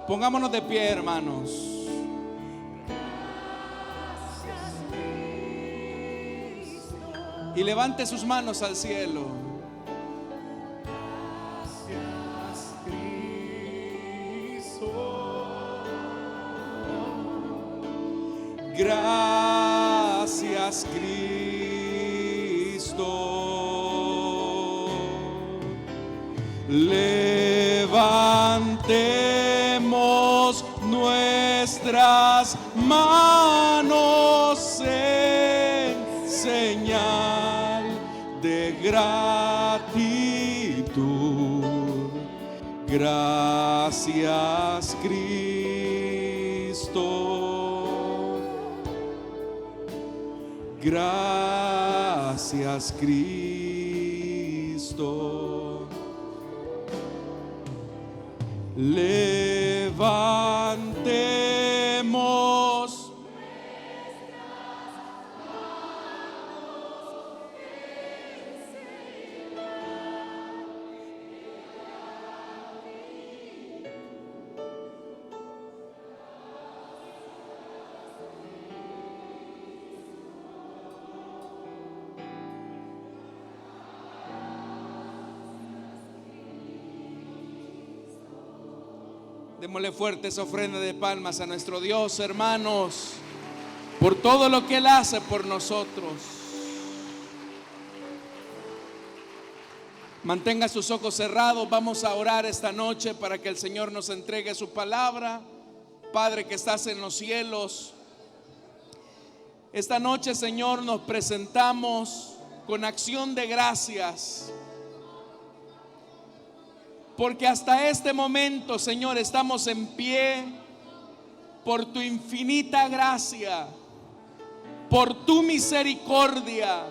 Pongámonos de pie, hermanos. Y levante sus manos al cielo. Gracias, Cristo. Levantemos nuestras manos en señal de gratitud. Gracias, Cristo. Gracias, Cristo. Levantemos Démosle fuertes ofrendas de palmas a nuestro Dios, hermanos, por todo lo que Él hace por nosotros. Mantenga sus ojos cerrados. Vamos a orar esta noche para que el Señor nos entregue su palabra. Padre que estás en los cielos, esta noche, Señor, nos presentamos con acción de gracias, porque hasta este momento, Señor, estamos en pie por tu infinita gracia, por tu misericordia.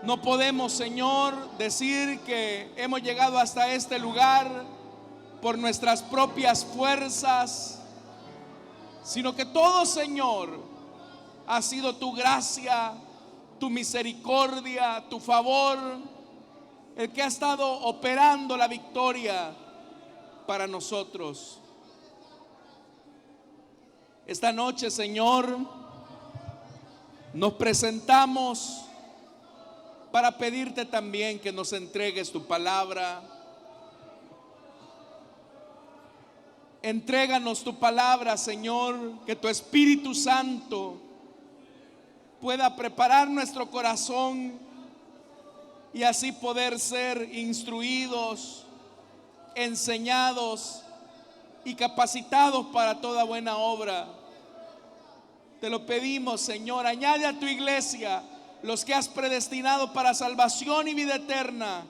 No podemos, Señor, decir que hemos llegado hasta este lugar por nuestras propias fuerzas, sino que todo, Señor, ha sido tu gracia, tu misericordia, tu favor, el que ha estado operando la victoria para nosotros. Esta noche, Señor, nos presentamos para pedirte también que nos entregues tu palabra. Entréganos tu palabra, Señor, que tu Espíritu Santo pueda preparar nuestro corazón y así poder ser instruidos, enseñados y capacitados para toda buena obra. Te lo pedimos, Señor. Añade a tu iglesia los que has predestinado para salvación y vida eterna,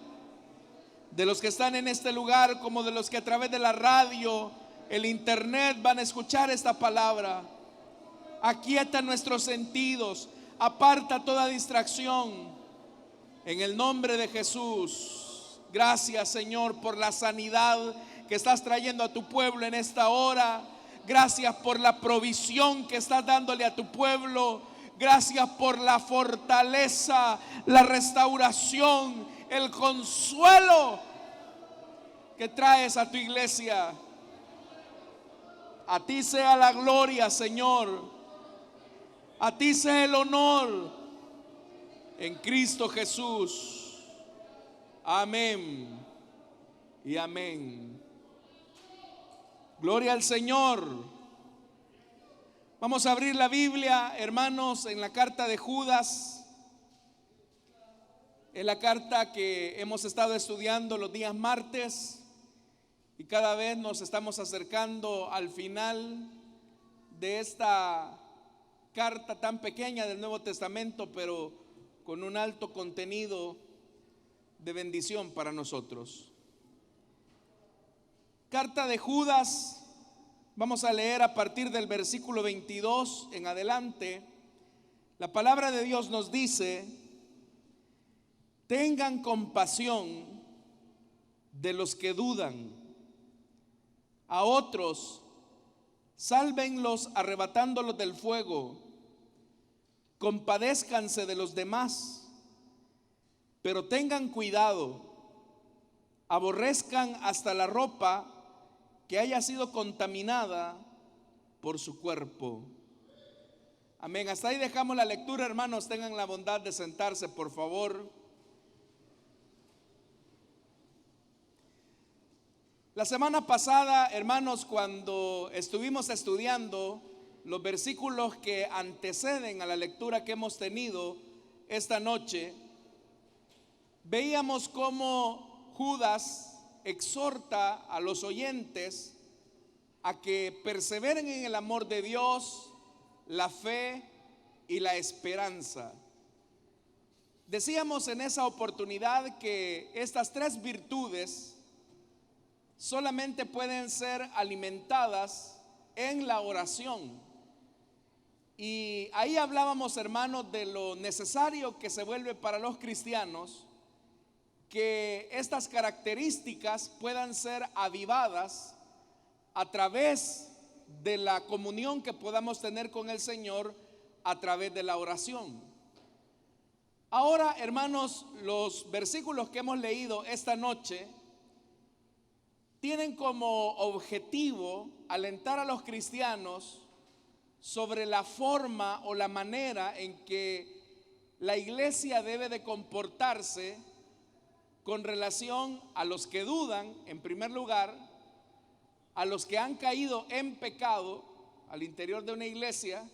de los que están en este lugar como de los que a través de la radio, el internet van a escuchar esta palabra. Aquieta nuestros sentidos, aparta toda distracción. En el nombre de Jesús, gracias, Señor, por la sanidad que estás trayendo a tu pueblo en esta hora. Gracias por la provisión que estás dándole a tu pueblo. Gracias por la fortaleza, la restauración, el consuelo que traes a tu iglesia. A ti sea la gloria, Señor. A ti sea el honor. En Cristo Jesús. Amén y amén. Gloria al Señor. Vamos a abrir la Biblia, hermanos, en la carta de Judas. En la carta que hemos estado estudiando los días martes, y cada vez nos estamos acercando al final de esta carta tan pequeña del Nuevo Testamento, pero con un alto contenido de bendición para nosotros. Carta de Judas, vamos a leer a partir del versículo 22 en adelante. La palabra de Dios nos dice: tengan compasión de los que dudan, a otros sálvenlos arrebatándolos del fuego. Compadézcanse de los demás, pero tengan cuidado, aborrezcan hasta la ropa que haya sido contaminada por su cuerpo. Amén. Hasta ahí dejamos la lectura, hermanos. Tengan la bondad de sentarse, por favor. La semana pasada, hermanos, cuando estuvimos estudiando los versículos que anteceden a la lectura que hemos tenido esta noche, veíamos cómo Judas exhorta a los oyentes a que perseveren en el amor de Dios, la fe y la esperanza. Decíamos en esa oportunidad que estas tres virtudes solamente pueden ser alimentadas en la oración. Y ahí hablábamos, hermanos, de lo necesario que se vuelve para los cristianos que estas características puedan ser avivadas a través de la comunión que podamos tener con el Señor a través de la oración. Ahora, hermanos, los versículos que hemos leído esta noche tienen como objetivo alentar a los cristianos sobre la forma o la manera en que la iglesia debe de comportarse con relación a los que dudan, en primer lugar, a los que han caído en pecado al interior de una iglesia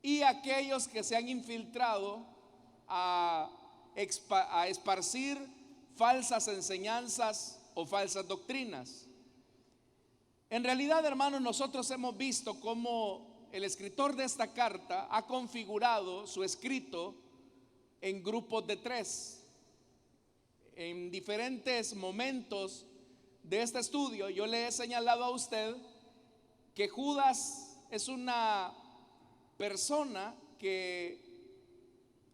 y a aquellos que se han infiltrado a esparcir falsas enseñanzas o falsas doctrinas. En realidad, hermanos, nosotros hemos visto cómo el escritor de esta carta ha configurado su escrito en grupos de tres. En diferentes momentos de este estudio yo le he señalado a usted que Judas es una persona que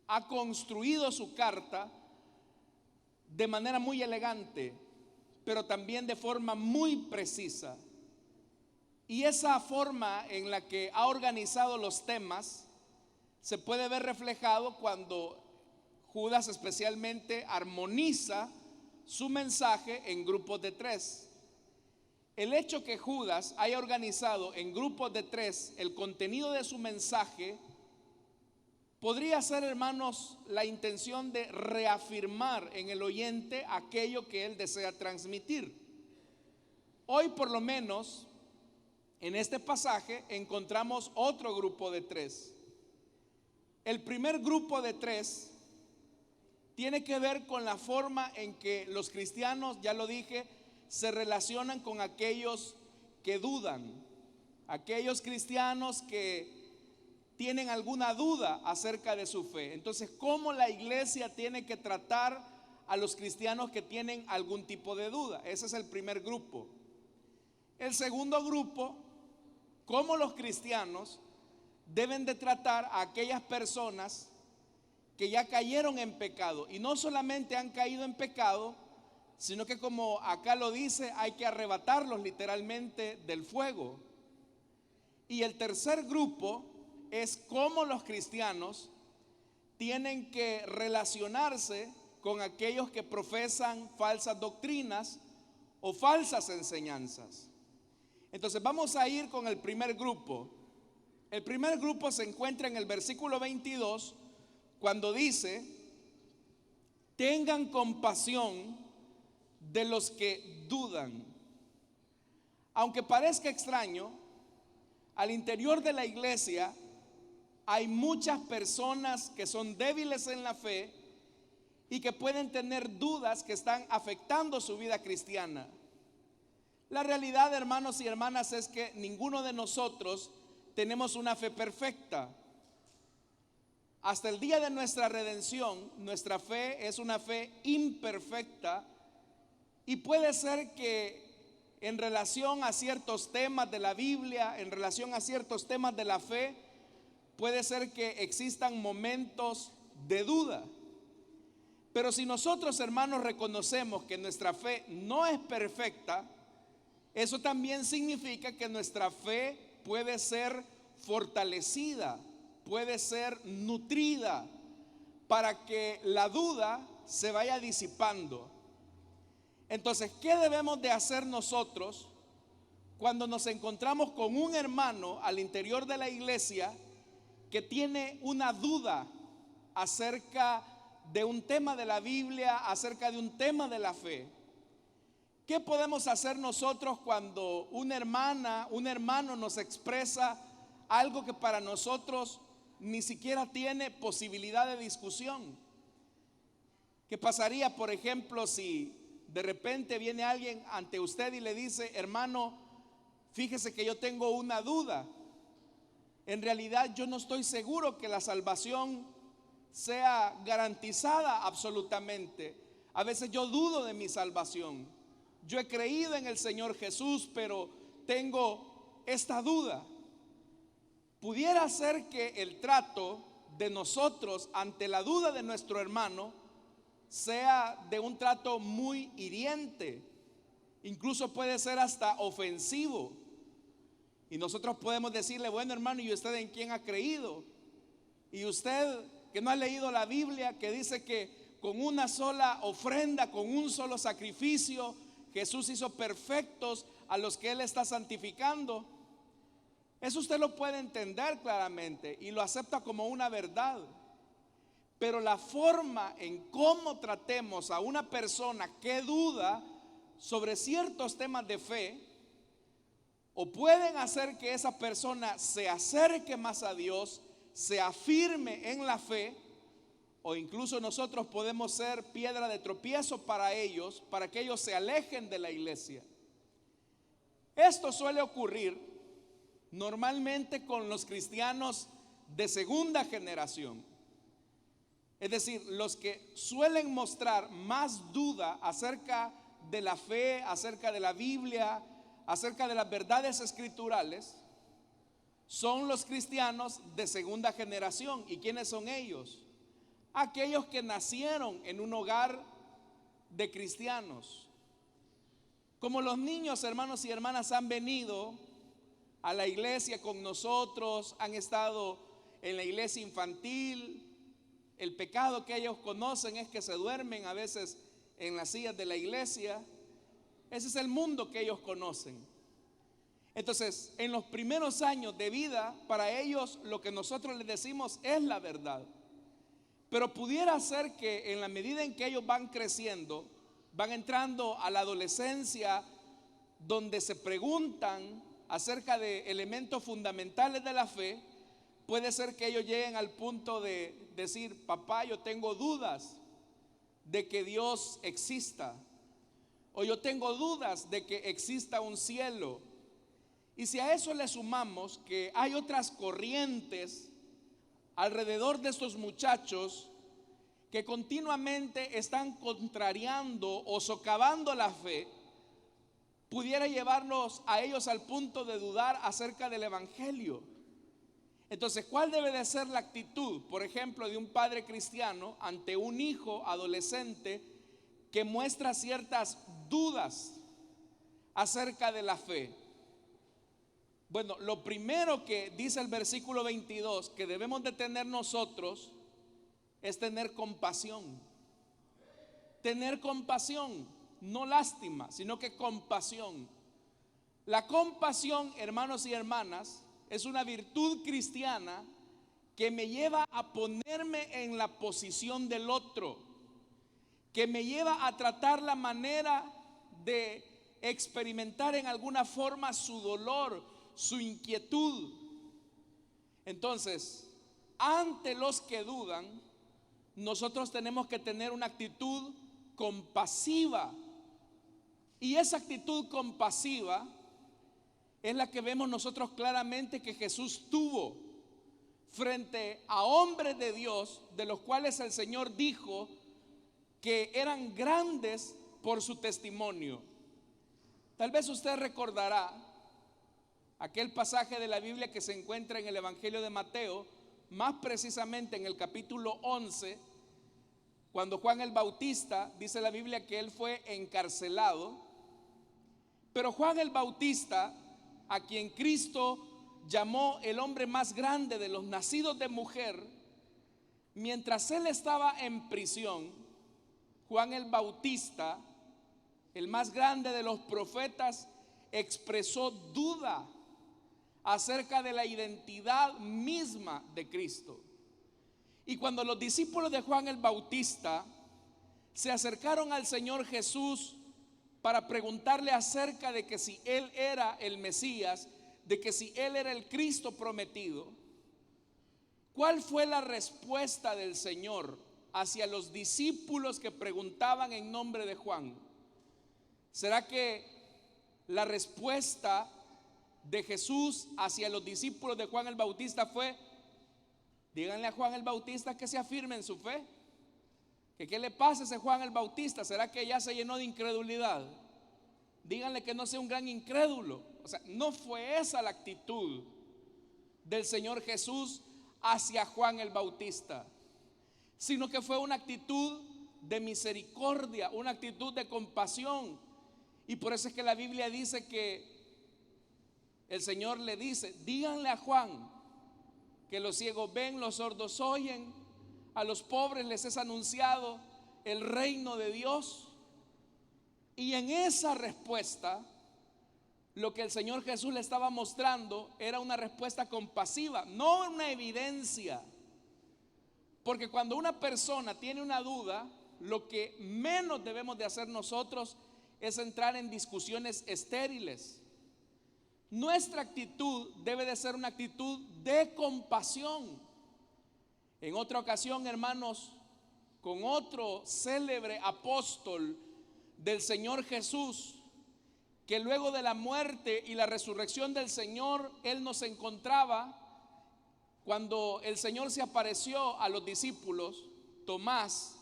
ha construido su carta de manera muy elegante, pero también de forma muy precisa. Y esa forma en la que ha organizado los temas se puede ver reflejado cuando Judas especialmente armoniza su mensaje en grupos de tres. El hecho que Judas haya organizado en grupos de tres el contenido de su mensaje podría ser, hermanos, la intención de reafirmar en el oyente aquello que él desea transmitir. Hoy, por lo menos, en este pasaje encontramos otro grupo de tres. El primer grupo de tres tiene que ver con la forma en que los cristianos, ya lo dije, se relacionan con aquellos que dudan, aquellos cristianos que tienen alguna duda acerca de su fe. Entonces, ¿cómo la iglesia tiene que tratar a los cristianos que tienen algún tipo de duda? Ese es el primer grupo. El segundo grupo, ¿cómo los cristianos deben de tratar a aquellas personas que ya cayeron en pecado? Y no solamente han caído en pecado, sino que, como acá lo dice, hay que arrebatarlos literalmente del fuego. Y el tercer grupo es cómo los cristianos tienen que relacionarse con aquellos que profesan falsas doctrinas o falsas enseñanzas. Entonces vamos a ir con el primer grupo. El primer grupo se encuentra en el versículo 22, cuando dice: tengan compasión de los que dudan. Aunque parezca extraño, al interior de la iglesia hay muchas personas que son débiles en la fe y que pueden tener dudas que están afectando su vida cristiana. La realidad, hermanos y hermanas, es que ninguno de nosotros tenemos una fe perfecta. Hasta el día de nuestra redención, nuestra fe es una fe imperfecta, y puede ser que en relación a ciertos temas de la Biblia, en relación a ciertos temas de la fe, puede ser que existan momentos de duda. Pero si nosotros, hermanos, reconocemos que nuestra fe no es perfecta, eso también significa que nuestra fe puede ser fortalecida, puede ser nutrida, para que la duda se vaya disipando. Entonces, ¿qué debemos de hacer nosotros cuando nos encontramos con un hermano al interior de la iglesia que tiene una duda acerca de un tema de la Biblia, acerca de un tema de la fe. ¿Qué podemos hacer nosotros cuando una hermana, un hermano nos expresa algo que para nosotros ni siquiera tiene posibilidad de discusión? ¿Qué pasaría, por ejemplo, si de repente viene alguien ante usted y le dice: hermano, fíjese que yo tengo una duda. En realidad yo no estoy seguro que la salvación sea garantizada absolutamente. A veces yo dudo de mi salvación. Yo he creído en el Señor Jesús, pero tengo esta duda. Pudiera ser que el trato de nosotros ante la duda de nuestro hermano sea de un trato muy hiriente, incluso puede ser hasta ofensivo. Y nosotros podemos decirle: bueno, hermano, ¿y usted en quién ha creído? Y usted que no ha leído la Biblia, que dice que con una sola ofrenda, con un solo sacrificio, Jesús hizo perfectos a los que Él está santificando. Eso usted lo puede entender claramente y lo acepta como una verdad. Pero la forma en cómo tratemos a una persona que duda sobre ciertos temas de fe, o pueden hacer que esa persona se acerque más a Dios, se afirme en la fe, o incluso nosotros podemos ser piedra de tropiezo para ellos, para que ellos se alejen de la iglesia. Esto suele ocurrir normalmente con los cristianos de segunda generación. Es decir, los que suelen mostrar más duda acerca de la fe, acerca de la Biblia, acerca de las verdades escriturales, son los cristianos de segunda generación. ¿Y quiénes son ellos? Aquellos que nacieron en un hogar de cristianos. Como los niños, hermanos y hermanas, han venido a la iglesia con nosotros, han estado en la iglesia infantil, el pecado que ellos conocen es que se duermen a veces en las sillas de la iglesia. Ese es el mundo que ellos conocen. Entonces, en los primeros años de vida, para ellos lo que nosotros les decimos es la verdad. Pero pudiera ser que en la medida en que ellos van creciendo, van entrando a la adolescencia, donde se preguntan acerca de elementos fundamentales de la fe, puede ser que ellos lleguen al punto de decir: papá, yo tengo dudas de que Dios exista, o yo tengo dudas de que exista un cielo. Y si a eso le sumamos que hay otras corrientes alrededor de estos muchachos que continuamente están contrariando o socavando la fe, pudiera llevarlos a ellos al punto de dudar acerca del evangelio. Entonces, ¿cuál debe de ser la actitud, por ejemplo, de un padre cristiano ante un hijo adolescente que muestra ciertas dudas acerca de la fe? Bueno, lo primero que dice el versículo 22 que debemos de tener nosotros es tener compasión. Tener compasión, no lástima, sino que compasión. La compasión, hermanos y hermanas, es una virtud cristiana que me lleva a ponerme en la posición del otro, que me lleva a tratar la manera de experimentar en alguna forma su dolor, su inquietud. Entonces, ante los que dudan, nosotros tenemos que tener una actitud compasiva. Y esa actitud compasiva es la que vemos nosotros claramente que Jesús tuvo frente a hombres de Dios, de los cuales el Señor dijo que eran grandes por su testimonio. Tal vez usted recordará aquel pasaje de la Biblia que se encuentra en el Evangelio de Mateo, más precisamente en el capítulo 11, cuando Juan el Bautista, dice la Biblia que él fue encarcelado, pero Juan el Bautista, a quien Cristo llamó el hombre más grande de los nacidos de mujer, mientras él estaba en prisión, Juan el Bautista, el más grande de los profetas, expresó duda acerca de la identidad misma de Cristo. Y cuando los discípulos de Juan el Bautista se acercaron al Señor Jesús para preguntarle acerca de que si Él era el Mesías, de que si Él era el Cristo prometido, ¿cuál fue la respuesta del Señor hacia los discípulos que preguntaban en nombre de Juan? ¿Será que la respuesta de Jesús hacia los discípulos de Juan el Bautista fue: díganle a Juan el Bautista que se afirme en su fe? ¿Que qué le pasa a ese Juan el Bautista? ¿Será que ya se llenó de incredulidad? Díganle que no sea un gran incrédulo. O sea, no fue esa la actitud del Señor Jesús hacia Juan el Bautista, sino que fue una actitud de misericordia, una actitud de compasión. Y por eso es que la Biblia dice que el Señor le dice: díganle a Juan que los ciegos ven, los sordos oyen, a los pobres les es anunciado el reino de Dios. Y en esa respuesta, lo que el Señor Jesús le estaba mostrando era una respuesta compasiva, no una evidencia. Porque cuando una persona tiene una duda, lo que menos debemos de hacer nosotros es entrar en discusiones estériles. Nuestra actitud debe de ser una actitud de compasión. En otra ocasión, hermanos, con otro célebre apóstol del Señor Jesús, que luego de la muerte y la resurrección del Señor, él nos encontraba cuando el Señor se apareció a los discípulos, Tomás.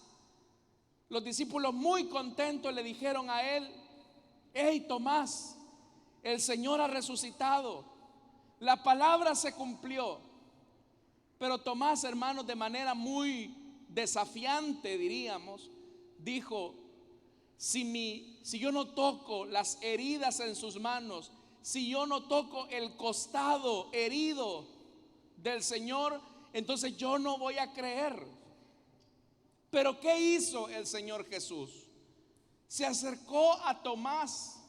Los discípulos muy contentos le dijeron a él: hey Tomás, el Señor ha resucitado, la palabra se cumplió. Pero Tomás, hermanos, de manera muy desafiante, diríamos, dijo: si yo no toco las heridas en sus manos, si yo no toco el costado herido del Señor, entonces yo no voy a creer. Pero ¿qué hizo el Señor Jesús? Se acercó a Tomás,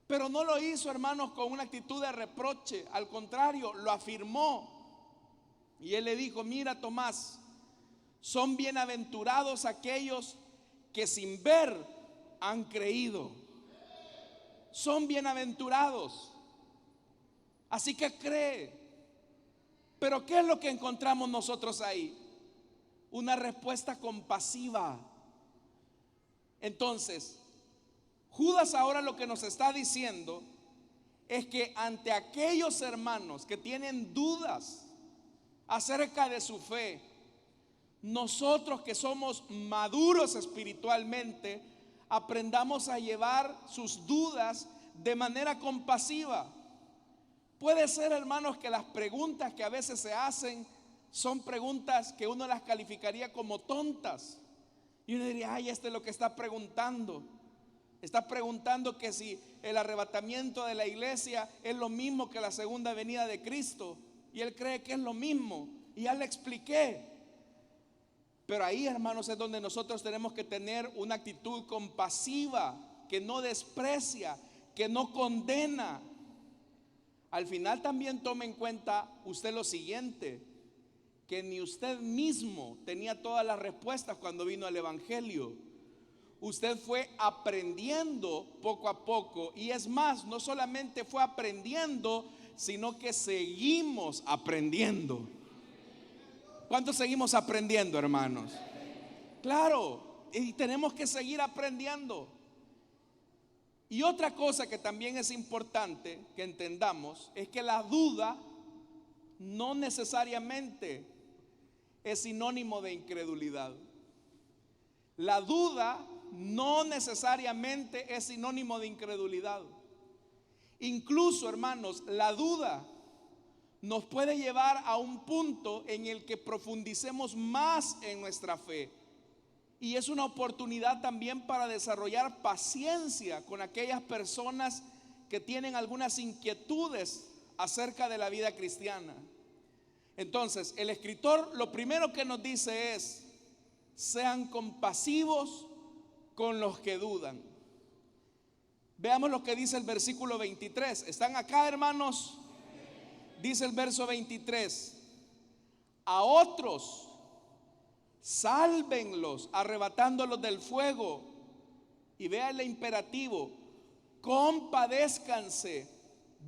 pero no lo hizo, hermanos, con una actitud de reproche. Al contrario, lo afirmó. Y él le dijo: mira, Tomás, son bienaventurados aquellos que sin ver han creído. Son bienaventurados. Así que cree. Pero ¿qué es lo que encontramos nosotros ahí? Una respuesta compasiva. Entonces, Judas ahora lo que nos está diciendo es que ante aquellos hermanos que tienen dudas acerca de su fe, nosotros que somos maduros espiritualmente, aprendamos a llevar sus dudas de manera compasiva. Puede ser, hermanos, que las preguntas que a veces se hacen son preguntas que uno las calificaría como tontas. Y uno diría: ay, este es lo que está preguntando. Está preguntando que si el arrebatamiento de la iglesia es lo mismo que la segunda venida de Cristo. Y él cree que es lo mismo. Y ya le expliqué. Pero ahí, hermanos, es donde nosotros tenemos que tener una actitud compasiva, que no desprecia, que no condena. Al final también tome en cuenta usted lo siguiente: que ni usted mismo tenía todas las respuestas cuando vino al Evangelio. Usted fue aprendiendo poco a poco. Y es más, no solamente fue aprendiendo, sino que seguimos aprendiendo. ¿Cuántos seguimos aprendiendo, hermanos? Claro, y tenemos que seguir aprendiendo. Y otra cosa que también es importante que entendamos es que la duda no necesariamente es sinónimo de incredulidad. La duda no necesariamente es sinónimo de incredulidad. Incluso, hermanos, la duda nos puede llevar a un punto en el que profundicemos más en nuestra fe. Y es una oportunidad también para desarrollar paciencia con aquellas personas que tienen algunas inquietudes acerca de la vida cristiana. Entonces, el escritor lo primero que nos dice es: sean compasivos con los que dudan. Veamos lo que dice el versículo 23. ¿Están acá, hermanos? Dice el verso 23: a otros sálvenlos arrebatándolos del fuego. Y vea el imperativo: compadézcanse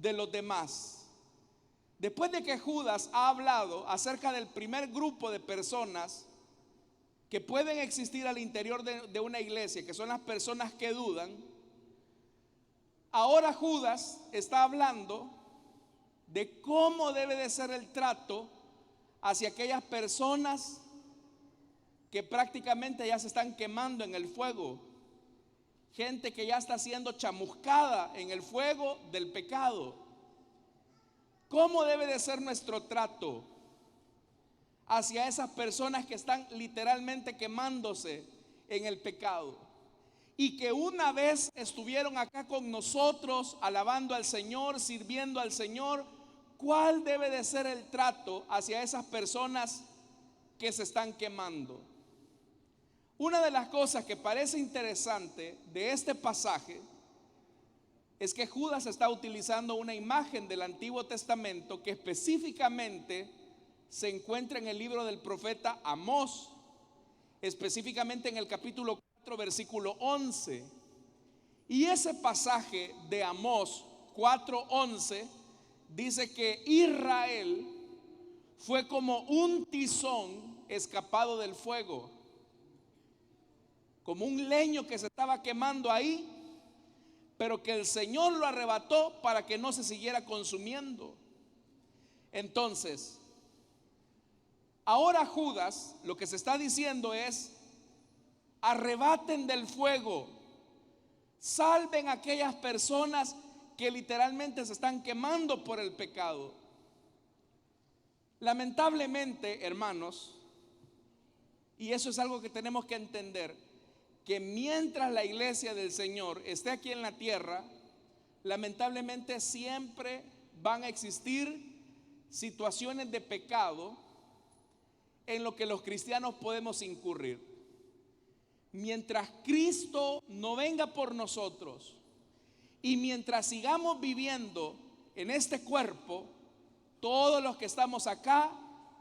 de los demás. Después de que Judas ha hablado acerca del primer grupo de personas que pueden existir al interior de una iglesia, que son las personas que dudan, ahora Judas está hablando de cómo debe de ser el trato hacia aquellas personas que prácticamente ya se están quemando en el fuego, gente que ya está siendo chamuscada en el fuego del pecado. ¿Cómo debe de ser nuestro trato hacia esas personas que están literalmente quemándose en el pecado y que una vez estuvieron acá con nosotros alabando al Señor, sirviendo al Señor? ¿Cuál debe de ser el trato hacia esas personas que se están quemando? Una de las cosas que parece interesante de este pasaje es que Judas está utilizando una imagen del Antiguo Testamento que específicamente se encuentra en el libro del profeta Amós, específicamente en el capítulo 4, versículo 11. Y ese pasaje de Amós 4:11 dice que Israel fue como un tizón escapado del fuego, como un leño que se estaba quemando ahí, pero que el Señor lo arrebató para que no se siguiera consumiendo. Entonces, ahora Judas lo que se está diciendo es: arrebaten del fuego, salven a aquellas personas que literalmente se están quemando por el pecado. Lamentablemente, hermanos, y eso es algo que tenemos que entender, que mientras la iglesia del Señor esté aquí en la tierra, lamentablemente siempre van a existir situaciones de pecado en lo que los cristianos podemos incurrir. Mientras Cristo no venga por nosotros y mientras sigamos viviendo en este cuerpo, todos los que estamos acá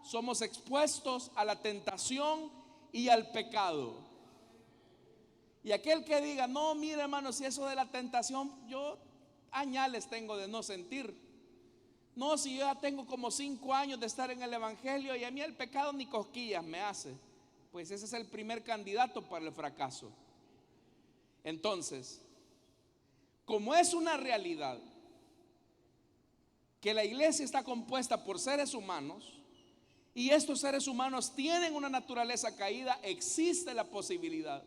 somos expuestos a la tentación y al pecado. Y aquel que diga: no, mire, hermano, si eso de la tentación, yo añales tengo de no sentir. No, si yo ya tengo como 5 años de estar en el evangelio y a mí el pecado ni cosquillas me hace. Pues ese es el primer candidato para el fracaso. Entonces, como es una realidad que la iglesia está compuesta por seres humanos y estos seres humanos tienen una naturaleza caída, existe la posibilidad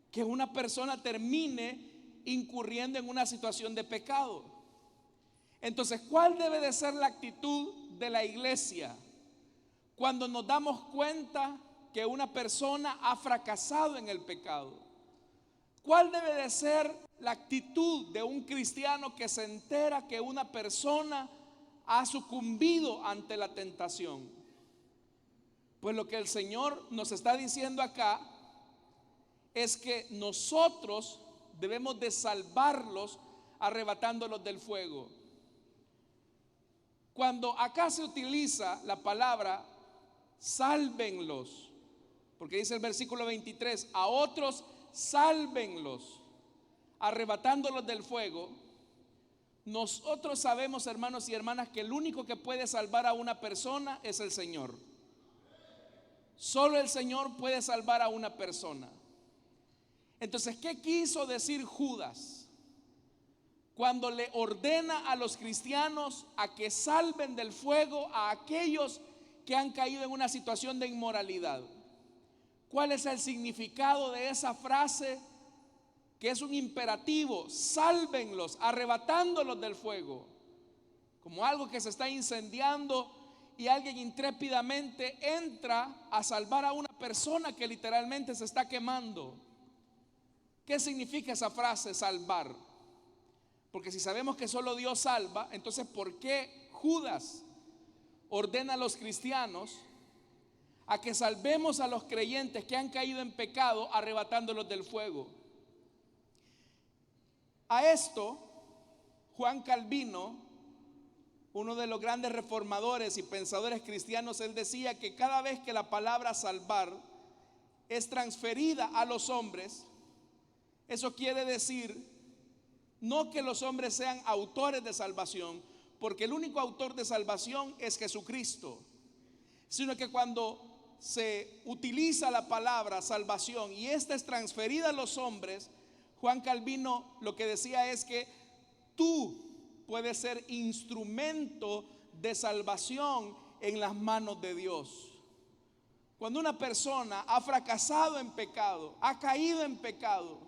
que una persona termine incurriendo en una situación de pecado. Entonces, ¿cuál debe de ser la actitud de la iglesia cuando nos damos cuenta que una persona ha fracasado en el pecado? ¿Cuál debe de ser la actitud de un cristiano que se entera que una persona ha sucumbido ante la tentación? Pues lo que el Señor nos está diciendo acá es que nosotros debemos de salvarlos arrebatándolos del fuego. Cuando acá se utiliza la palabra sálvenlos, porque dice el versículo 23: a otros sálvenlos arrebatándolos del fuego, nosotros sabemos, hermanos y hermanas, que el único que puede salvar a una persona es el Señor. Solo el Señor puede salvar a una persona. Entonces, ¿qué quiso decir Judas cuando le ordena a los cristianos a que salven del fuego a aquellos que han caído en una situación de inmoralidad? ¿Cuál es el significado de esa frase que es un imperativo? Sálvenlos, arrebatándolos del fuego, como algo que se está incendiando y alguien intrépidamente entra a salvar a una persona que literalmente se está quemando. ¿Qué significa esa frase, salvar? Porque si sabemos que solo Dios salva, entonces ¿por qué Judas ordena a los cristianos a que salvemos a los creyentes que han caído en pecado arrebatándolos del fuego? A esto, Juan Calvino, uno de los grandes reformadores y pensadores cristianos, él decía que cada vez que la palabra salvar es transferida a los hombres, eso quiere decir no que los hombres sean autores de salvación, porque el único autor de salvación es Jesucristo, sino que cuando se utiliza la palabra salvación y esta es transferida a los hombres, Juan Calvino lo que decía es que tú puedes ser instrumento de salvación en las manos de Dios. Cuando una persona ha fracasado en pecado, ha caído en pecado,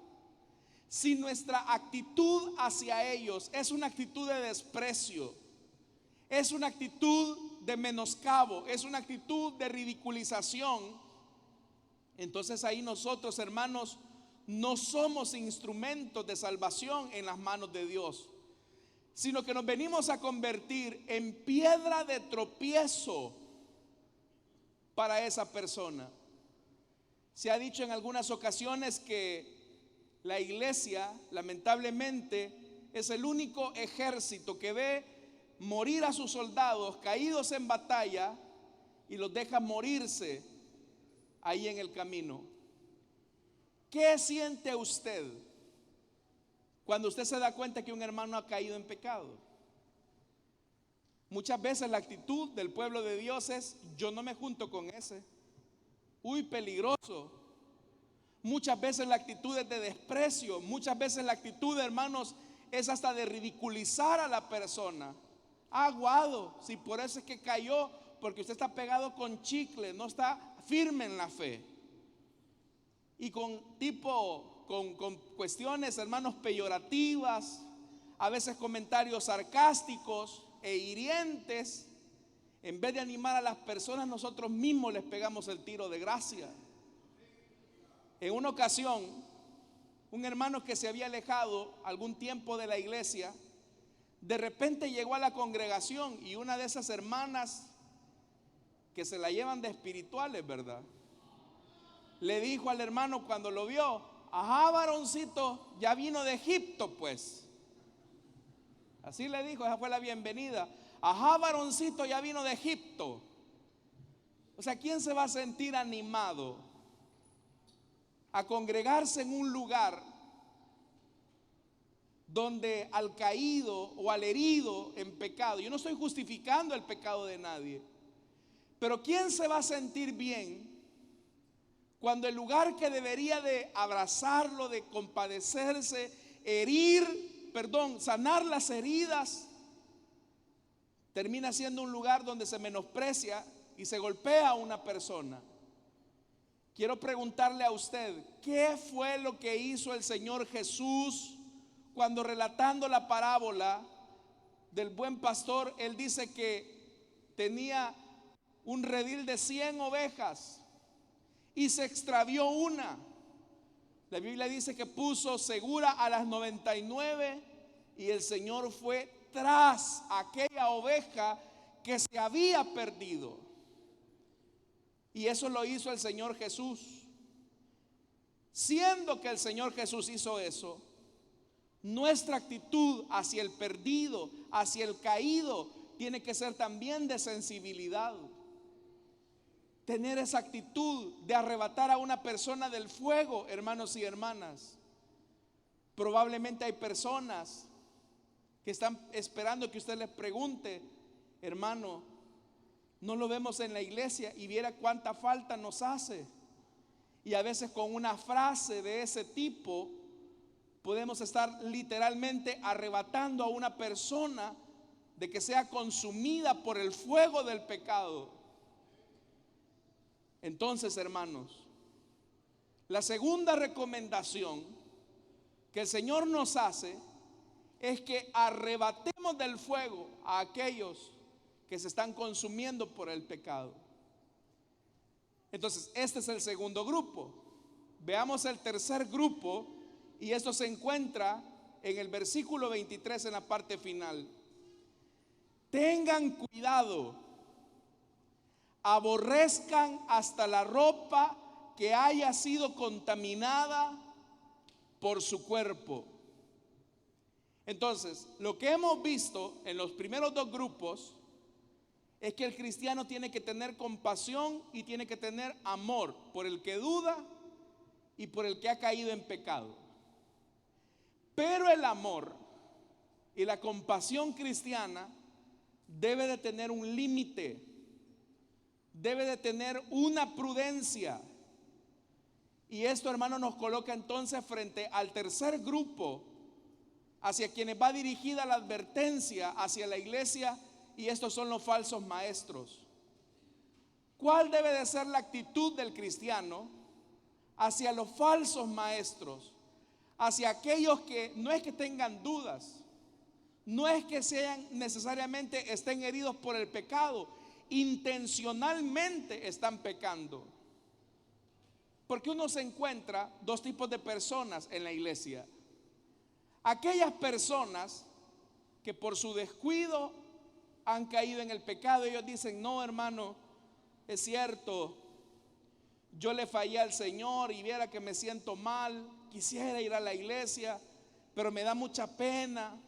si nuestra actitud hacia ellos es una actitud de desprecio, es una actitud de menoscabo, es una actitud de ridiculización, entonces ahí nosotros, hermanos, no somos instrumentos de salvación en las manos de Dios, sino que nos venimos a convertir en piedra de tropiezo para esa persona. Se ha dicho en algunas ocasiones que la iglesia, lamentablemente, es el único ejército que ve morir a sus soldados caídos en batalla y los deja morirse ahí en el camino. ¿Qué siente usted cuando usted se da cuenta que un hermano ha caído en pecado? Muchas veces la actitud del pueblo de Dios es: yo no me junto con ese, uy, peligroso. Muchas veces la actitud es de desprecio, muchas veces la actitud, hermanos, es hasta de ridiculizar a la persona. Aguado, si por eso es que cayó, porque usted está pegado con chicle, no está firme en la fe. Y con cuestiones, hermanos, peyorativas, a veces comentarios sarcásticos e hirientes, en vez de animar a las personas, nosotros mismos les pegamos el tiro de gracia. En una ocasión, un hermano que se había alejado algún tiempo de la iglesia, de repente llegó a la congregación y una de esas hermanas que se la llevan de espirituales, ¿verdad?, le dijo al hermano cuando lo vio: ajá, varoncito, ya vino de Egipto, pues. Así le dijo, esa fue la bienvenida. Ajá, varoncito, ya vino de Egipto. O sea, ¿quién se va a sentir animado a congregarse en un lugar donde al caído o al herido en pecado, yo no estoy justificando el pecado de nadie, pero quién se va a sentir bien cuando el lugar que debería de abrazarlo, de compadecerse, sanar las heridas, termina siendo un lugar donde se menosprecia y se golpea a una persona? Quiero preguntarle a usted, ¿qué fue lo que hizo el Señor Jesús cuando, relatando la parábola del buen pastor, él dice que tenía un redil de 100 ovejas y se extravió una? La Biblia dice que puso segura a las 99 y el Señor fue tras aquella oveja que se había perdido. Y eso lo hizo el Señor Jesús. Siendo que el Señor Jesús hizo eso, nuestra actitud hacia el perdido, hacia el caído, tiene que ser también de sensibilidad. Tener esa actitud de arrebatar a una persona del fuego, hermanos y hermanas. Probablemente hay personas que están esperando que usted les pregunte: hermano, no lo vemos en la iglesia y viera cuánta falta nos hace. Y a veces con una frase de ese tipo podemos estar literalmente arrebatando a una persona de que sea consumida por el fuego del pecado. Entonces, hermanos, la segunda recomendación que el Señor nos hace es que arrebatemos del fuego a aquellos que se están consumiendo por el pecado. Entonces, este es el segundo grupo. Veamos el tercer grupo, y esto se encuentra en el versículo 23 en la parte final. Tengan cuidado, aborrezcan hasta la ropa que haya sido contaminada por su cuerpo. Entonces, lo que hemos visto en los primeros dos grupos es que el cristiano tiene que tener compasión y tiene que tener amor por el que duda y por el que ha caído en pecado. Pero el amor y la compasión cristiana debe de tener un límite, debe de tener una prudencia. Y esto, hermano, nos coloca entonces frente al tercer grupo, hacia quienes va dirigida la advertencia hacia la iglesia, y estos son los falsos maestros. ¿Cuál debe de ser la actitud del cristiano hacia los falsos maestros? Hacia aquellos que no es que tengan dudas, no es que sean necesariamente estén heridos por el pecado, intencionalmente están pecando. Porque uno se encuentra dos tipos de personas en la iglesia. Aquellas personas que por su descuido han caído en el pecado. Ellos dicen: no, hermano, es cierto, yo le fallé al Señor y viera que me siento mal, quisiera ir a la iglesia, pero me da mucha pena.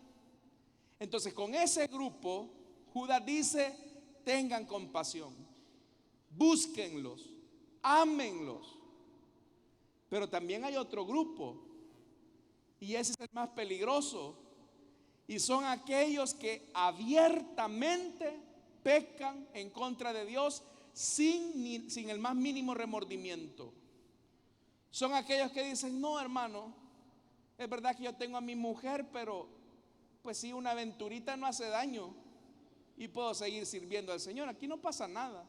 Entonces, con ese grupo, Judas dice: tengan compasión, búsquenlos, ámenlos. Pero también hay otro grupo, y ese es el más peligroso, y son aquellos que abiertamente pecan en contra de Dios sin el más mínimo remordimiento. Son aquellos que dicen: no, hermano, es verdad que yo tengo a mi mujer, pero pues sí, una aventurita no hace daño y puedo seguir sirviendo al Señor, aquí no pasa nada.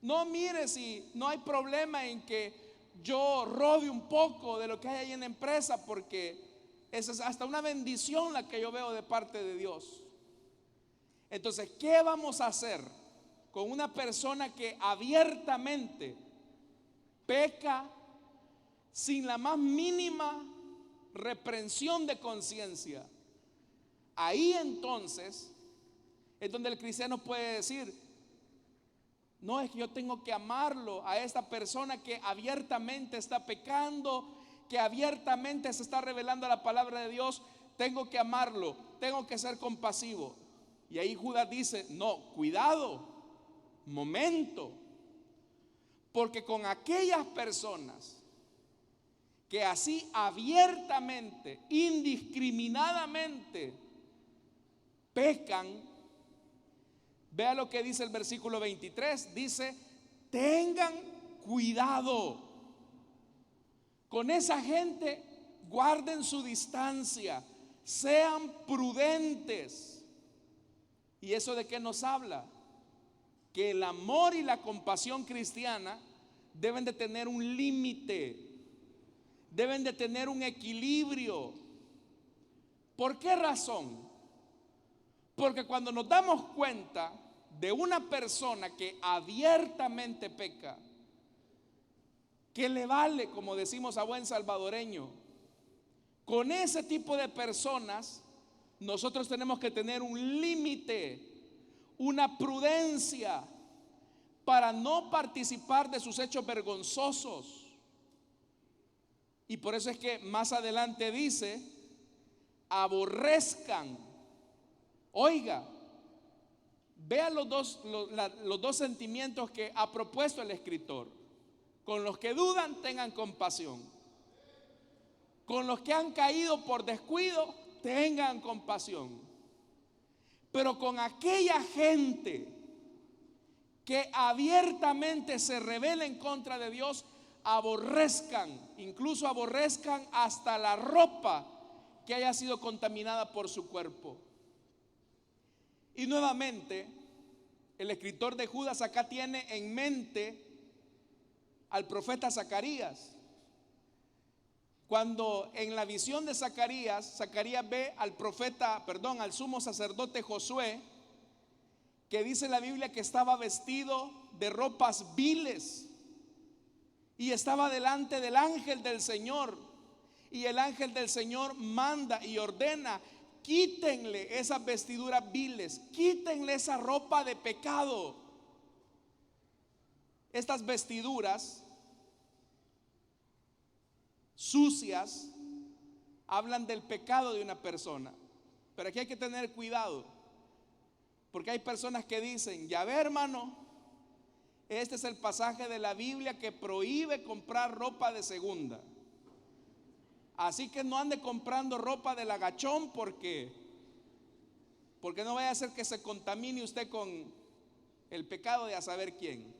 No, mire, si no hay problema en que yo robe un poco de lo que hay ahí en la empresa, porque esa es hasta una bendición la que yo veo de parte de Dios. Entonces, ¿qué vamos a hacer con una persona que abiertamente peca sin la más mínima reprensión de conciencia? Ahí entonces es donde el cristiano puede decir: no, es que yo tengo que amarlo a esta persona que abiertamente está pecando, que abiertamente se está revelando la palabra de Dios. Tengo que amarlo, tengo que ser compasivo. Y ahí Judas dice: no, cuidado, momento, porque con aquellas personas que así abiertamente, indiscriminadamente pecan, vea lo que dice el versículo 23, dice: tengan cuidado con esa gente, guarden su distancia, sean prudentes. ¿Y eso de qué nos habla? Que el amor y la compasión cristiana deben de tener un límite, deben de tener un equilibrio. ¿Por qué razón? Porque cuando nos damos cuenta de una persona que abiertamente peca, que le vale, como decimos a buen salvadoreño, con ese tipo de personas nosotros tenemos que tener un límite, una prudencia, para no participar de sus hechos vergonzosos. Y por eso es que más adelante dice: aborrezcan. Oiga, vean los dos sentimientos que ha propuesto el escritor. Con los que dudan, tengan compasión. Con los que han caído por descuido, tengan compasión. Pero con aquella gente que abiertamente se rebela en contra de Dios, aborrezcan, incluso aborrezcan hasta la ropa que haya sido contaminada por su cuerpo. Y nuevamente, el escritor de Judas acá tiene en mente al profeta Zacarías. Cuando en la visión de Zacarías ve al sumo sacerdote Josué, que dice la Biblia que estaba vestido de ropas viles y estaba delante del ángel del Señor, y el ángel del Señor manda y ordena: quítenle esas vestiduras viles, quítenle esa ropa de pecado. Estas vestiduras sucias hablan del pecado de una persona. Pero aquí hay que tener cuidado, porque hay personas que dicen, ya ve hermano, este es el pasaje de la Biblia que prohíbe comprar ropa de segunda. Así que no ande comprando ropa del agachón porque no vaya a ser que se contamine usted con el pecado de a saber quién.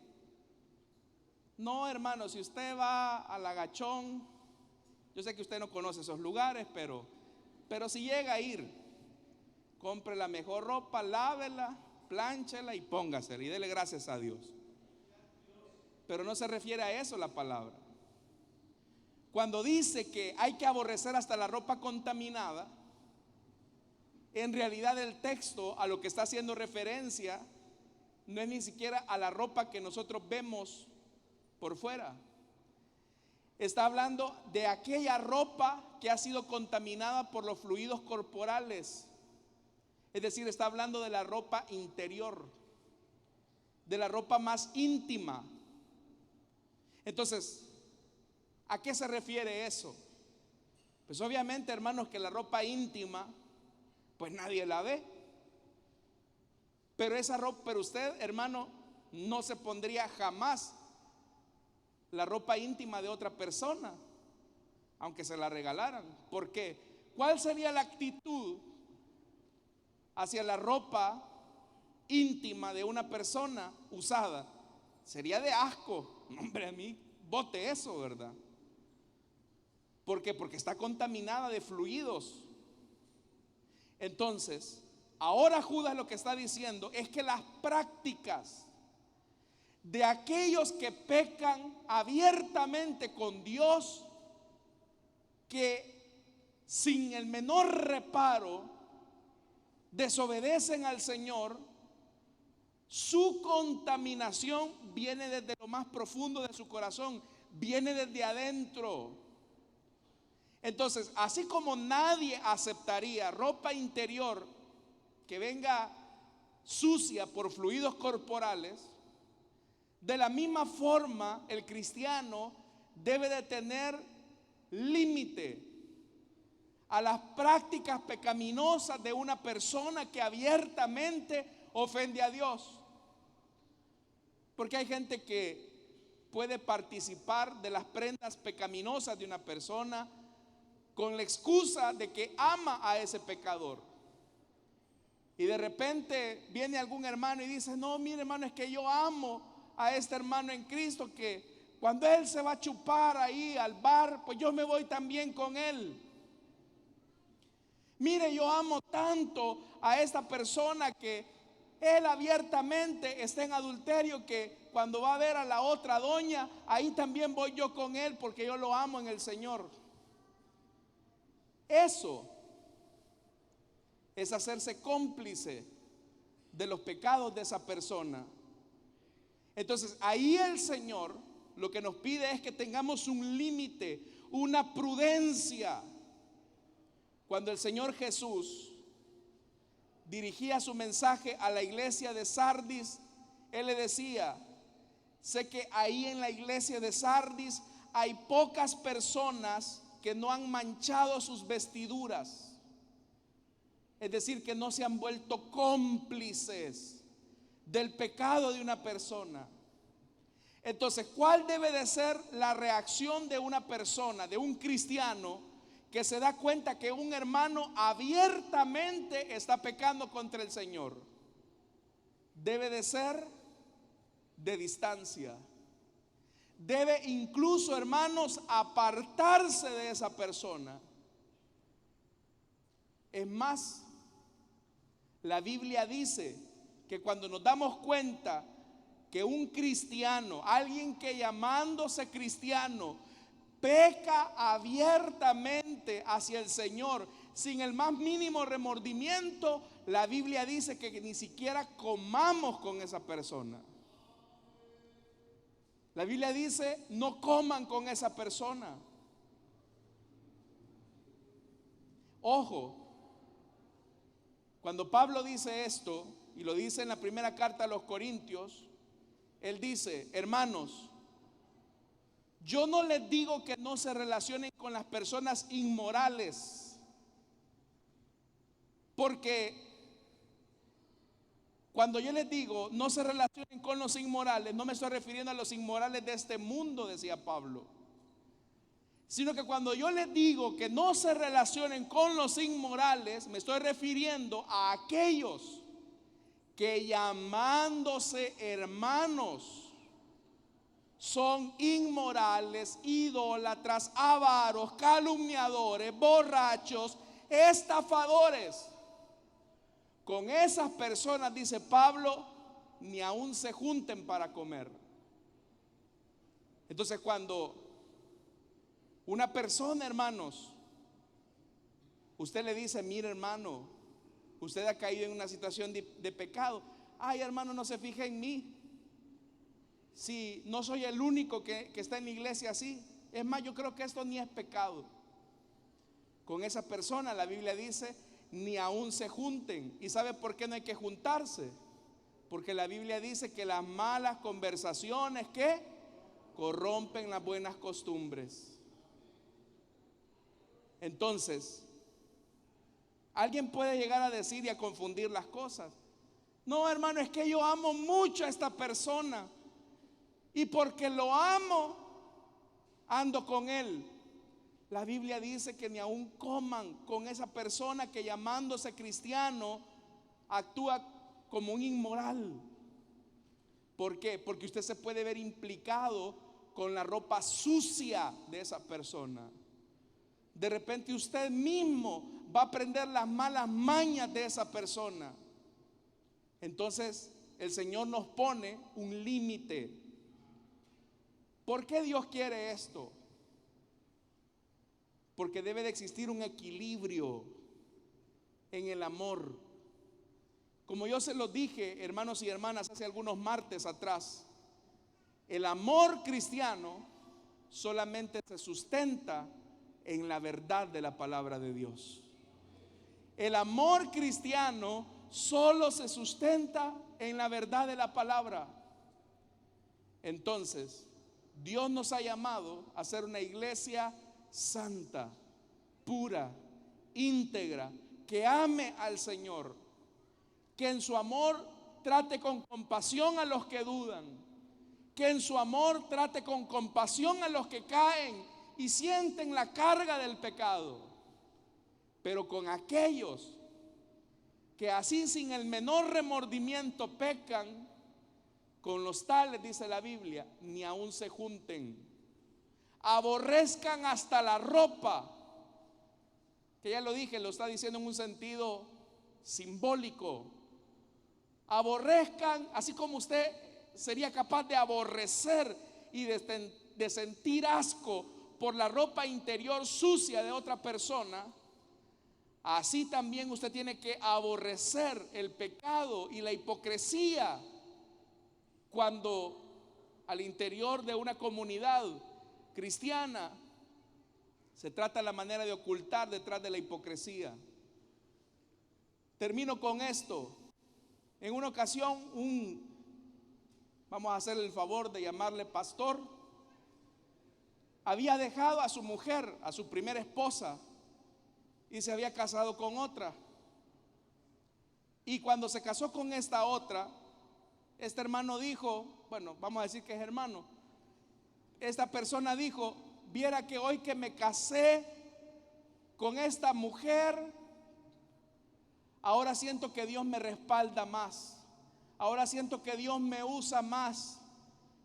No, hermano, si usted va al agachón, yo sé que usted no conoce esos lugares, pero si llega a ir, compre la mejor ropa, lávela, plánchela y póngasela y dele gracias a Dios. Pero no se refiere a eso la palabra. Cuando dice que hay que aborrecer hasta la ropa contaminada, en realidad el texto a lo que está haciendo referencia no es ni siquiera a la ropa que nosotros vemos por fuera. Está hablando de aquella ropa que ha sido contaminada por los fluidos corporales. Es decir, está hablando de la ropa interior, de la ropa más íntima. Entonces, ¿a qué se refiere eso? Pues obviamente, hermanos, que la ropa íntima, pues nadie la ve. Pero esa ropa, pero usted, hermano, no se pondría jamás la ropa íntima de otra persona, aunque se la regalaran. ¿Por qué? ¿Cuál sería la actitud hacia la ropa íntima de una persona usada? Sería de asco. Hombre, a mí bote eso, ¿verdad? ¿Por qué? Porque está contaminada de fluidos. Entonces, ahora Judas lo que está diciendo es que las prácticas de aquellos que pecan abiertamente con Dios, que sin el menor reparo desobedecen al Señor, su contaminación viene desde lo más profundo de su corazón, viene desde adentro. Entonces, así como nadie aceptaría ropa interior que venga sucia por fluidos corporales, de la misma forma el cristiano debe de tener límite a las prácticas pecaminosas de una persona que abiertamente ofende a Dios. Porque hay gente que puede participar de las prendas pecaminosas de una persona con la excusa de que ama a ese pecador. Y de repente viene algún hermano y dice, no, mire hermano, es que yo amo a este hermano en Cristo, que cuando él se va a chupar ahí al bar, pues yo me voy también con él. Mire, yo amo tanto a esta persona que él abiertamente está en adulterio, que cuando va a ver a la otra doña, ahí también voy yo con él porque yo lo amo en el Señor. Eso es hacerse cómplice de los pecados de esa persona. Entonces ahí el Señor lo que nos pide es que tengamos un límite, una prudencia. Cuando el Señor Jesús dirigía su mensaje a la iglesia de Sardis, Él le decía, sé que ahí en la iglesia de Sardis hay pocas personas que no han manchado sus vestiduras, es decir, que no se han vuelto cómplices del pecado de una persona. Entonces, ¿cuál debe de ser la reacción de una persona, de un cristiano, que se da cuenta que un hermano abiertamente está pecando contra el Señor? Debe de ser de distancia. Debe incluso, hermanos, apartarse de esa persona. Es más, la Biblia dice que cuando nos damos cuenta que un cristiano, alguien que llamándose cristiano, peca abiertamente hacia el Señor sin el más mínimo remordimiento, la Biblia dice que ni siquiera comamos con esa persona. La Biblia dice, no coman con esa persona. Ojo, cuando Pablo dice esto, y lo dice en la primera carta a los Corintios, él dice, hermanos, yo no les digo que no se relacionen con las personas inmorales. Porque cuando yo les digo no se relacionen con los inmorales, no me estoy refiriendo a los inmorales de este mundo, decía Pablo, sino que cuando yo les digo que no se relacionen con los inmorales, me estoy refiriendo a aquellos que llamándose hermanos son inmorales, idólatras, avaros, calumniadores, borrachos, estafadores. Con esas personas, dice Pablo, ni aún se junten para comer. Entonces, cuando una persona, hermanos, usted le dice: mire, hermano, usted ha caído en una situación de pecado. Ay, hermano, no se fije en mí. Si no soy el único que está en la iglesia así. Es más, yo creo que esto ni es pecado. Con esa persona la Biblia dice: ni aún se junten. ¿Y sabe por qué no hay que juntarse? Porque la Biblia dice que las malas conversaciones que corrompen las buenas costumbres. Entonces, alguien puede llegar a decir y a confundir las cosas. No, hermano, es que yo amo mucho a esta persona y porque lo amo, ando con él. La Biblia dice que ni aún coman con esa persona que llamándose cristiano actúa como un inmoral. ¿Por qué? Porque usted se puede ver implicado con la ropa sucia de esa persona. De repente usted mismo va a aprender las malas mañas de esa persona. Entonces el Señor nos pone un límite. ¿Por qué Dios quiere esto? Porque debe de existir un equilibrio en el amor. Como yo se lo dije, hermanos y hermanas, hace algunos martes atrás, el amor cristiano solamente se sustenta en la verdad de la palabra de Dios. El amor cristiano solo se sustenta en la verdad de la palabra. Entonces, Dios nos ha llamado a ser una iglesia santa, pura, íntegra, que ame al Señor, que en su amor trate con compasión a los que dudan, que en su amor trate con compasión a los que caen y sienten la carga del pecado, pero con aquellos que así sin el menor remordimiento pecan, con los tales, dice la Biblia, ni aún se junten. Aborrezcan hasta la ropa, que ya lo dije, lo está diciendo en un sentido simbólico. Aborrezcan, así como usted sería capaz de aborrecer y de sentir asco por la ropa interior sucia de otra persona, así también usted tiene que aborrecer el pecado y la hipocresía cuando al interior de una comunidad cristiana se trata la manera de ocultar detrás de la hipocresía. Termino con esto. En una ocasión, vamos a hacerle el favor de llamarle pastor, había dejado a su mujer, a su primera esposa, y se había casado con otra. Y cuando se casó con esta otra, este hermano dijo, bueno, vamos a decir que es hermano, esta persona dijo: viera que hoy que me casé con esta mujer, ahora siento que Dios me respalda más, ahora siento que Dios me usa más.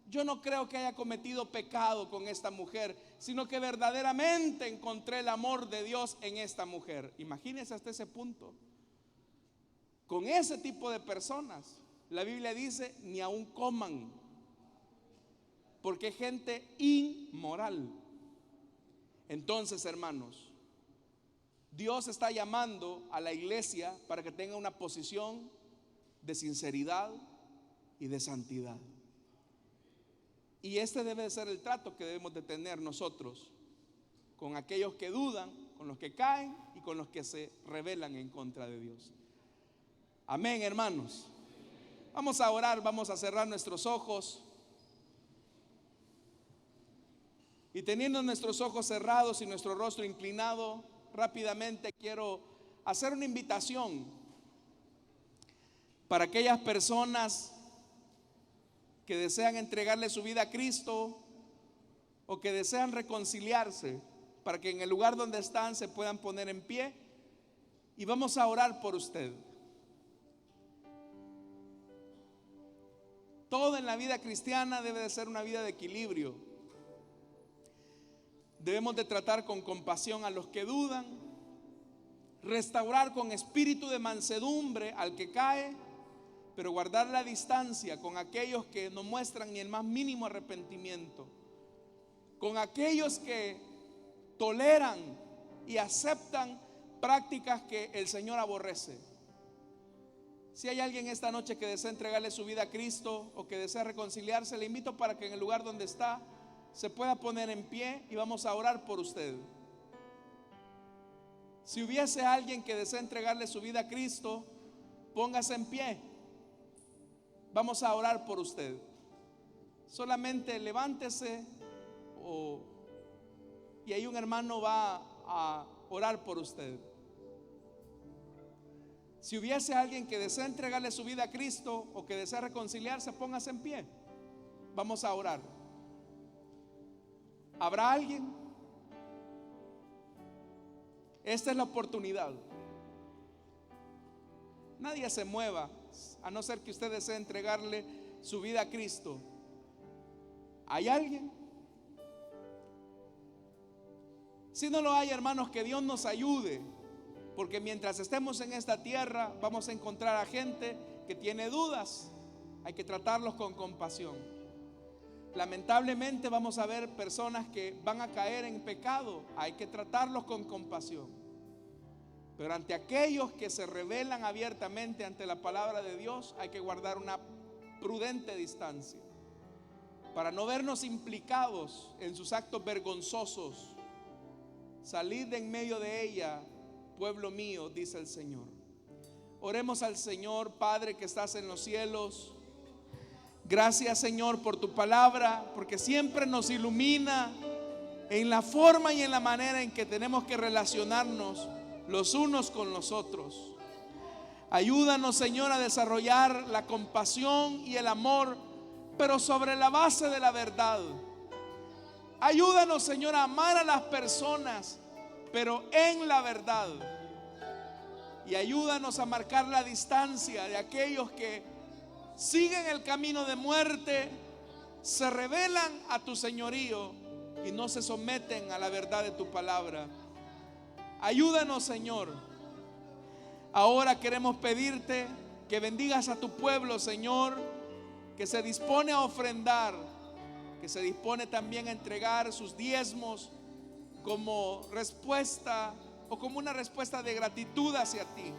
Yo no creo que haya cometido pecado con esta mujer, sino que verdaderamente encontré el amor de Dios en esta mujer. Imagínense hasta ese punto. Con ese tipo de personas, la Biblia dice: ni aún coman, porque es gente inmoral. Entonces, hermanos, Dios está llamando a la iglesia para que tenga una posición de sinceridad y de santidad. Y este debe de ser el trato que debemos de tener nosotros con aquellos que dudan, con los que caen y con los que se rebelan en contra de Dios. Amén, hermanos. Vamos a orar, vamos a cerrar nuestros ojos. Y teniendo nuestros ojos cerrados y nuestro rostro inclinado, rápidamente quiero hacer una invitación para aquellas personas que desean entregarle su vida a Cristo o que desean reconciliarse, para que en el lugar donde están se puedan poner en pie y vamos a orar por usted. Todo en la vida cristiana debe de ser una vida de equilibrio. Debemos de tratar con compasión a los que dudan, restaurar con espíritu de mansedumbre al que cae, pero guardar la distancia con aquellos que no muestran ni el más mínimo arrepentimiento, con aquellos que toleran y aceptan prácticas que el Señor aborrece. Si hay alguien esta noche que desea entregarle su vida a Cristo o que desea reconciliarse, le invito para que en el lugar donde está se pueda poner en pie y vamos a orar por usted. Si hubiese alguien que desea entregarle su vida a Cristo, póngase en pie. Vamos a orar por usted. Solamente levántese y ahí un hermano va a orar por usted. Si hubiese alguien que desea entregarle su vida a Cristo o que desea reconciliarse, póngase en pie. Vamos a orar. ¿Habrá alguien? Esta es la oportunidad. Nadie se mueva, a no ser que usted desee entregarle su vida a Cristo. ¿Hay alguien? Si no lo hay, hermanos, que Dios nos ayude, porque mientras estemos en esta tierra vamos a encontrar a gente que tiene dudas. Hay que tratarlos con compasión. Lamentablemente vamos a ver personas que van a caer en pecado. Hay que tratarlos con compasión. Pero ante aquellos que se rebelan abiertamente ante la palabra de Dios, hay que guardar una prudente distancia para no vernos implicados en sus actos vergonzosos. Salid de en medio de ella, pueblo mío, dice el Señor. Oremos al Señor. Padre que estás en los cielos, gracias, Señor, por tu palabra, porque siempre nos ilumina en la forma y en la manera en que tenemos que relacionarnos los unos con los otros. Ayúdanos, Señor, a desarrollar la compasión y el amor, pero sobre la base de la verdad. Ayúdanos, Señor, a amar a las personas, pero en la verdad. Y ayúdanos a marcar la distancia de aquellos que siguen el camino de muerte, se rebelan a tu señorío y no se someten a la verdad de tu palabra. Ayúdanos, Señor. Ahora queremos pedirte que bendigas a tu pueblo, Señor, que se dispone a ofrendar, que se dispone también a entregar sus diezmos como respuesta o como una respuesta de gratitud hacia ti.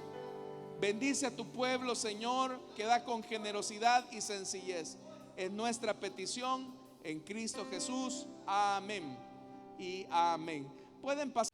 Bendice a tu pueblo, Señor, que da con generosidad y sencillez. Es nuestra petición en Cristo Jesús. Amén y amén. Pueden pasar.